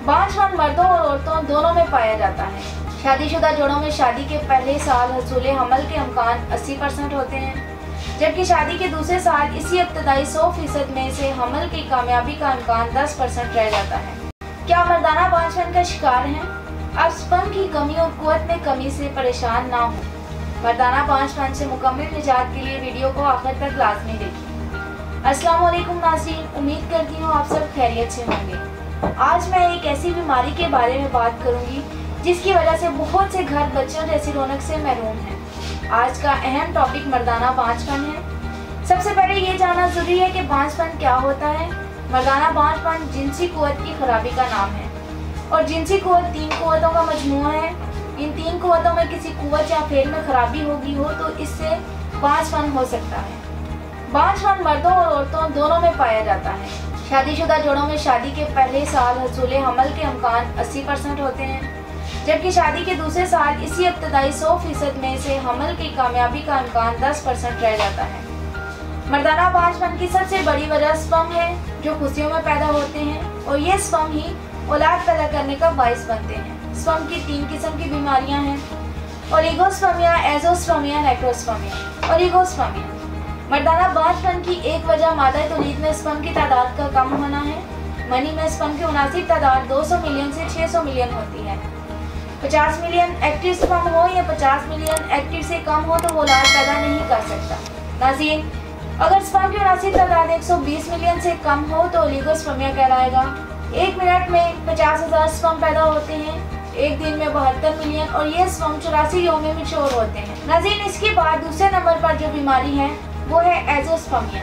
बांझपन मर्दों और औरतों दोनों में पाया जाता है। शादीशुदा जोड़ों में शादी के पहले साल हसूल हमल के इम्कान 80% होते हैं, जबकि शादी के दूसरे साल इसी इब्तदाई 100% में से हमल की कामयाबी का इम्कान 10% रह जाता है। क्या मर्दाना बांझपन का शिकार हैं? आप स्पर्म की कमी और कुव्वत में कमी से परेशान ना हो। मर्दाना बांझपन से मुकम्मल निजात के लिए वीडियो को आखिर तक लाजमी देखिए। अस्सलाम वालेकुम नाज़रीन, उम्मीद करती हूँ आप सब खैरियत से होंगे। आज मैं एक ऐसी बीमारी के बारे में बात करूँगी जिसकी वजह से बहुत से घर बच्चों जैसी रौनक से महरूम हैं। आज का अहम टॉपिक मर्दाना बांझपन है। सबसे पहले ये जानना जरूरी है कि बांझपन क्या होता है। मर्दाना बांझपन जिनसी कुव्वत की खराबी का नाम है और जिनसी कुव्वत 3 कुव्वतों का मजमूआ है। इन 3 कुव्वतों में किसी कुव्वत या फेल में खराबी होगी हो तो इससे बांझपन हो सकता है। बांझपन मर्दों और औरतों दोनों में पाया जाता है। शादीशुदा जोड़ों में शादी के पहले साल हसूल हमल के इम्कान 80% होते हैं, जबकि शादी के दूसरे साल इसी इब्तदाई 100% में से हमल की कामयाबी का इम्कान 10% रह जाता है। मर्दाना बांझपन की सबसे बड़ी वजह स्पर्म है जो खुशियों में पैदा होते हैं और ये स्पर्म ही औलाद पैदा करने का बाइस बनते हैं। स्पर्म की 3 किस्म की बीमारियां हैं, ओलिगोस्पर्मिया, एज़ोस्पर्मिया, नेक्रोस्पर्मिया। ओलिगोस्पर्मिया मर्दाना बांझपन की एक वजह मादा तौलीद में स्पर्म की तादाद का कम होना है। मनी में स्पर्म की मुनासिब तादाद 200 मिलियन से 600 मिलियन होती है। 50 मिलियन एक्टिव स्पर्म हो या 50 मिलियन एक्टिव से कम हो तो वो औलाद पैदा नहीं कर सकता। नाज़रीन, अगर स्पर्म की मुनासिब तादाद 120 मिलियन से कम हो तो ओलिगोस्पर्मिया कहलाएगा। 1 मिनट में 50,000 स्पर्म पैदा होते हैं, एक दिन में 72 मिलियन और ये स्पर्म 84 यौम में मैच्योर होते हैं। नाज़रीन, इसके बाद दूसरे नंबर पर जो बीमारी है वो है एज़ोस्पर्मिया।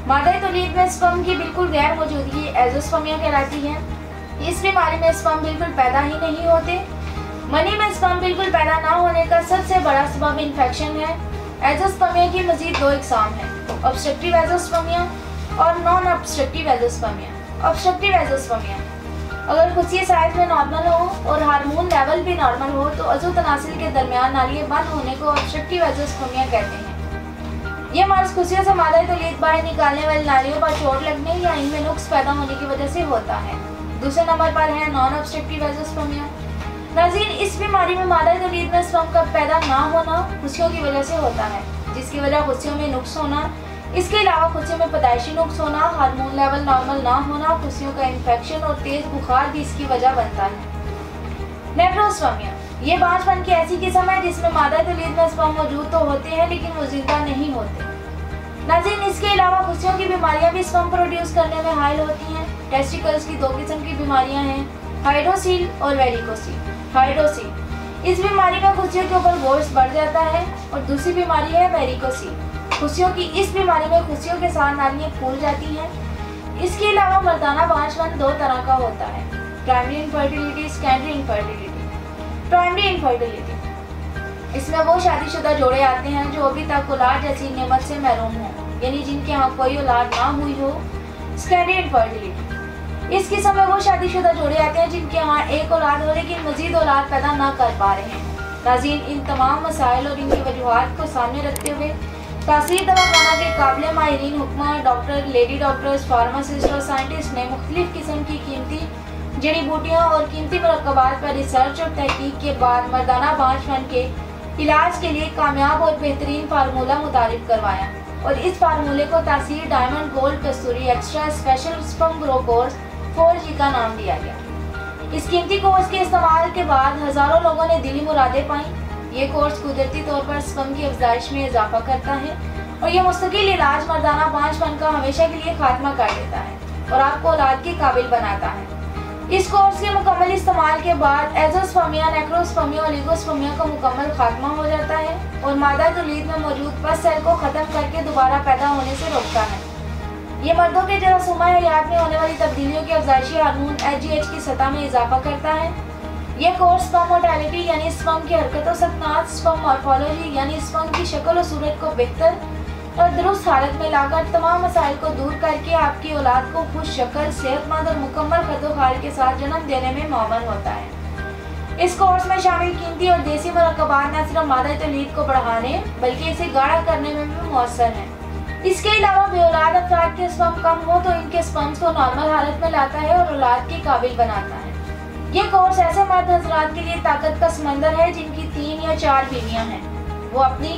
मादा तौलीद में स्पर्म की बिल्कुल गैर मौजूदगी एज़ोस्पर्मिया कहलाती है। इस बीमारी में स्पर्म बिल्कुल पैदा ही नहीं होते। मनी में स्पर्म बिल्कुल पैदा ना होने का सबसे बड़ा सबब इन्फेक्शन है। एज़ोस्पर्मिया की मजीद 2 इकसाम है, ऑब्स्ट्रक्टिव एज़ोस्पर्मिया और non obstructive azoospermia. Obstructive azoospermia अगर खुशिया साइज में नॉर्मल हो और हार्मोन लेवल भी नॉर्मल हो तो अज़ो तनासिल के दरमियान नालियाँ बंद होने को ऑब्स्ट्रक्टिव एज़ोस्पर्मिया कहते हैं। ये मर्ज खुशियों से मादा तौलीद बाहर निकालने वाली नालियों पर चोट लगने या इनमें नुक्स पैदा होने की वजह से होता है। दूसरे नंबर पर है नॉन ऑब्स्ट्रक्टिव एज़ोस्पर्मिया। नाज़रीन, इस बीमारी में मादा तौलीद में स्पर्म का पैदा ना होना खुशियों की वजह से होता है, जिसकी वजह खुशियों में नुक्स होना। इसके अलावा खुशियों में पैदाइशी नुक्स होना, हार्मोन लेवल नॉर्मल ना होना, खुशियों का इन्फेक्शन और तेज बुखार भी इसकी वजह बनता है। नेक्रोस्पर्मिया ये बांझपन की ऐसी किस्म है जिसमें मादा तौलीद में स्पर्म मौजूद तो होते हैं लेकिन वो जिंदा नहीं होते। नाज़रीन, इसके अलावा खुशियों की बीमारियां भी स्पर्म प्रोड्यूस करने में हाइल होती हैं। टेस्टिकल्स की 2 किस्म की बीमारियां हैं, हाइड्रोसील और वेरिकोसील। हाइड्रोसील इस बीमारी में खुशियों के ऊपर बोझ बढ़ जाता है और दूसरी बीमारी है वेरिकोसील। खुशियों की इस बीमारी में खुशियों के साथ नालियाँ फूल जाती हैं। इसके अलावा मर्दाना बांझपन 2 तरह का होता है, primary infertility, secondary infertility. Primary infertility इसमें वो शादीशुदा जोड़े आते हैं जो अभी तक औलाद जैसी नेमत से महरूम हो, यानी जिनके यहाँ कोई औलाद ना हुई हो। सेकेंडरी इनफर्टिलिटी इस किस्म में वो शादीशुदा जोड़े आते हैं जिनके यहाँ एक औलाद हो लेकिन मजीद औलाद पैदा ना कर पा रहे हैं। नाज़रीन, इन तमाम मसाइल और इनकी वजूहात को सामने रखते हुए तासीर दवाखाना के काबिल माहिरीन हुक्मा, डॉक्टर, लेडी डॉक्टर्स, फार्मासिस्ट और साइंटिस्ट ने मुख्तलिफ किस्म की कीमती जड़ी बूटियाँ और कीमती मुरक्कबात पर रिसर्च और तहकीक के बाद मर्दाना बांझपन के इलाज के लिए कामयाब और बेहतरीन फार्मूला मुतारिफ करवाया और इस फार्मूले को Taseer diamond gold Kasturi extra special sperm grow course 4G का नाम दिया गया। इस कीमती कोर्स के इस्तेमाल के बाद हज़ारों लोगों ने दिली मुरादें पाईं। ये कोर्स कुदरती तौर पर स्पर्म की अफजाइश में इजाफा करता है और यह मुस्तकिल इलाज मर्दाना बांझपन का हमेशा के लिए खात्मा कर देता है और आपको औलाद के काबिल बनाता है। इस कोर्स के मुकम्मल इस्तेमाल के बाद एज़ोस्पर्मिया, नेक्रोस्पर्मिया और ओलिगोस्पर्मिया का मुकम्मल खात्मा हो जाता है और मादा तौलीद में मौजूद पस सेल को ख़त्म करके दोबारा पैदा होने से रोकता है। ये मर्दों के जरासूमा हयात में होने वाली तब्दीलियों के अफजाइशी हार्मोन HGH की सतह में इजाफा करता है। यह कोर्स स्पर्म मोर्टेलिटी यानी स्पर्म की हरकत और सकनात, स्पर्म मॉर्फोलॉजी यानी स्पर्म की शक्ल और सूरत को बेहतर और दुरुस्त हालत में लाकर तमाम मसाइल को दूर करके आपकी औलाद को खुश शक्ल, सेहतमंद और मुकम्मल खदोखाल के साथ जन्म देने में मामल होता है। इस कोर्स में शामिल कीमती और देसी मुरक्कबात न सिर्फ मादा तौलीद को बढ़ाने बल्कि इसे गाढ़ा करने में भी मौसर हैं। इसके अलावा बेऔलाद अफराद के स्पर्म कम हो तो इनके स्पर्म्स को नॉर्मल हालत में लाता है और औलाद के काबिल बनाता है। ये कोर्स ऐसे मर्द हजरात के लिए ताकत का समंदर है जिनकी 3 या 4 बीवियां हैं। वो अपनी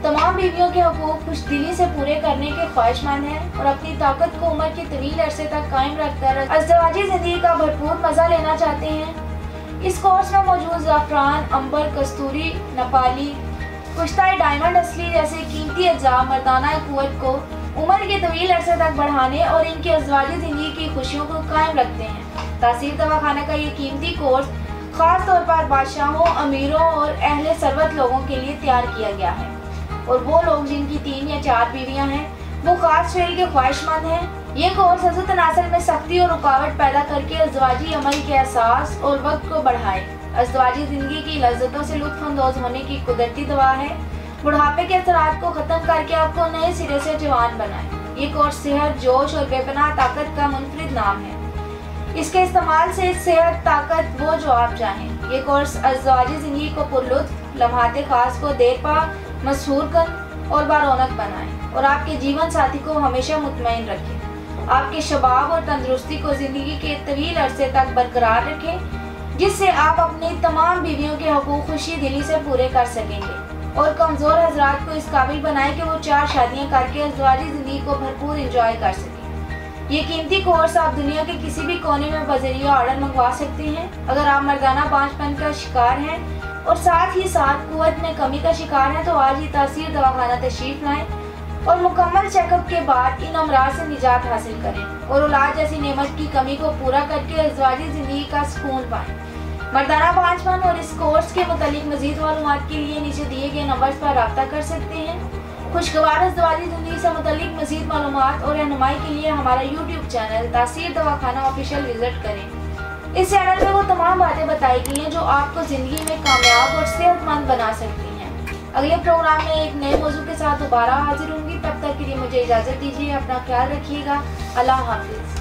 तमाम बीवियों के हकूक खुशदिली से पूरे करने के ख्वाहिशमंद हैं और अपनी ताकत को उम्र के तवील अरसे तक कायम रखकर अज़दवाजी ज़िंदगी का भरपूर मज़ा लेना चाहते हैं। इस कोर्स में मौजूद ज़ाफ़रान, अंबर, कस्तूरी, नेपाली, कुश्ताई, डायमंड असली जैसे कीमती अज्जा मर्दाना क़ुव्वत को उम्र के तवील अरसे तक बढ़ाने और इनकी अज़दवाजी ज़िंदगी की खुशियों को कायम रखते हैं। तासीर दवाखाना का ये कीमती कोर्स ख़ास तौर पर बादशाहों, अमीरों और अहले सरवत लोगों के लिए तैयार किया गया है। और वो लोग जिनकी 3 या 4 बीवियां हैं, वो खास फेल के ख्वाहिशमंद हैं। ये कोर्स हज़रत नासिर में सख्ती और रुकावट पैदा करके अज़दवाजी अमल के एहसास और वक्त को बढ़ाए। अज़दवाजी ज़िंदगी की लज्जतों से लुत्फ़अंदोज़ होने की कुदरती दवा है। बुढ़ापे के असरात को ख़त्म करके आपको नए सिरे से जवान बनाए। ये कोर्स सेहत, जोश और बेपनाह ताकत का मुनफरिद नाम है। इसके इस्तेमाल से सेहत, ताकत वो जो आप चाहें। ये कोर्स अज़दवाजी ज़िंदगी को पुरलुत्फ़, लम्हाते ख़ास को देरपा, मशहूर कर और बारौनक बनाएं और आपके जीवन साथी को हमेशा मुतमईन रखें। आपके शबाब और तंदुरुस्ती को ज़िंदगी के तवील अरसे तक बरकरार रखें, जिससे आप अपनी तमाम बीवियों के हकूक़ खुशी दिली से पूरे कर सकेंगे और कमज़ोर हज़रात को इस काबिल बनाएं कि वो 4 शादियाँ करके अज़दवाजी ज़िंदगी को भरपूर इंजॉय कर सकें। ये कीमती कोर्स आप दुनिया के किसी भी कोने में बज़रिया ऑर्डर मंगवा सकते हैं। अगर आप मर्दाना बांझपन का शिकार हैं और साथ ही साथ कुव्वत में कमी का शिकार हैं तो आज ही तासीर दवाखाना तशरीफ लाएं और मुकम्मल चेकअप के बाद इन अमराज से निजात हासिल करें और औलाद जैसी नेमत की कमी को पूरा करके अज़दवाजी ज़िंदगी का सुकून पाएं। मर्दाना बांझपन और इस कोर्स के मुतालिक मज़ीद मालूमात के लिए नीचे दिए गए नंबर्स पर रब्ता कर सकते हैं। खुशगवार अज़दवाजी ज़िंदगी से मुतालिक मज़ीद मालूमात और रहनुमाई के लिए हमारा यूट्यूब चैनल तासीर दवाखाना ऑफिशियल विजिट करें। इस चैनल में वो तमाम बातें बताई गई हैं जो आपको ज़िंदगी में कामयाब और सेहतमंद बना सकती हैं। अगले प्रोग्राम में एक नए मौजू के साथ दोबारा हाजिर होंगी। तब तक के लिए मुझे इजाज़त दीजिए। अपना ख्याल रखिएगा। अल्लाह हाफिज़।